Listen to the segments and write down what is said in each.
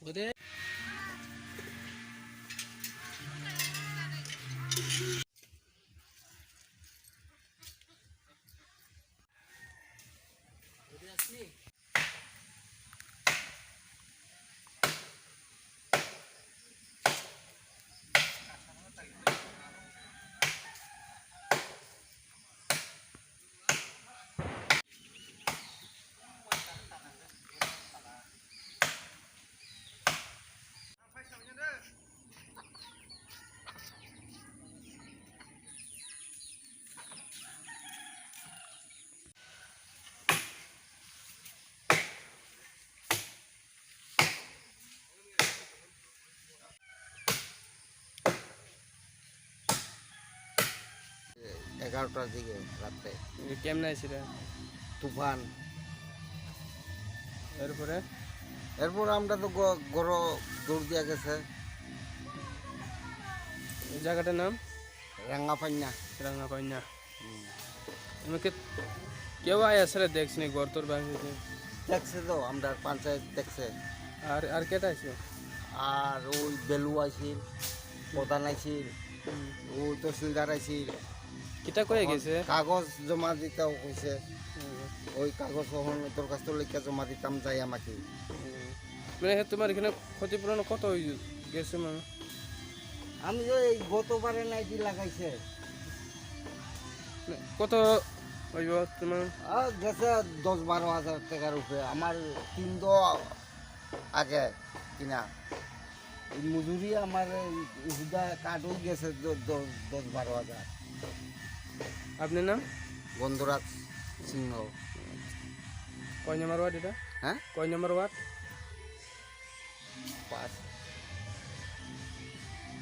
ওরে আসলি এগারোটার দিকে রাত্রে কেমনে আইছিল তুফান। এরপরে এরপর আমরা তো গরো দৌড় দিয়া গেছে এই জায়গাটার নাম রাঙ্গাপান্না। রাঙ্গাপাইনা। আমাকে কেউ আয় আসলে দেখছি ঘর তোর বাড়িতে দেখছে তো আমরা পঞ্চায়েত দেখছে, আর কেটা আছে আর ওই বেলু আইছিল, প্রধান আইছিল, ওই তহসিলদার আইছিল। কিটা কয়ে গেছে কাগজ জমা দিতেও কইছে, ওই কাগজ কখন তোর কাছ থেকে লেখা জমা দিতাম যাই আমাকে। মানে তোমার এখানে ক্ষতিপূরণ কত গেছে মানে আমি তো এই গতবারে নাইটি লাগাইছে কত হইব তোমার গেছে 10-12 হাজার টাকার উপরে। আমার কিনতো আগে কিনা এই মজুরি আমার হুদা কাটও গেছে 10-12 হাজার। আপনার নাম গন্ধরাজ সিংহ। কয় নম্বর ওয়ার্ড এটা? হ্যাঁ, কয় নম্বর ওয়ার্ড?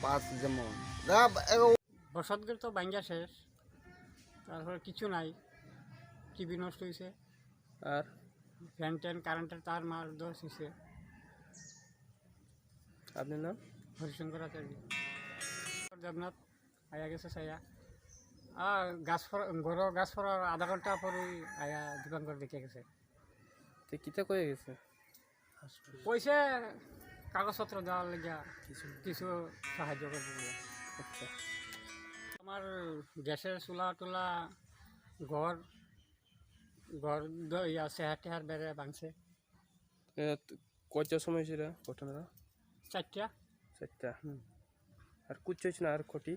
5 যেমন বসতঘর তো ভাঙ্গা শেষ, তারপরে কিছু নাই, টিভি নষ্ট হয়েছে, আর ফ্যান ট্যান কারেন্টের তার মার দোষ হয়েছে। আপনার নাম? হরিশঙ্কর আচার্য। দেবনাথ আয়া গেছে সাইয়া আর গাছ ঘর গাছ ফরার আধা ঘন্টা পরে আয়া দোকান করে দেখে গেছে। তো কিটা কয়ে গেছে? পয়সা কাগজপত্র দেওয়ার লেগে কিছু সাহায্য করে দিবে। আচ্ছা, আমার গ্যাসের চুলা টুলা ঘর ঘর চেহার টেহার বেড়ে ভাঙছে। কয়টার সময় ছিল ঘটনাটা? 4টা। 4টা। আর কুচ হয়েছে না আর ক্ষতি?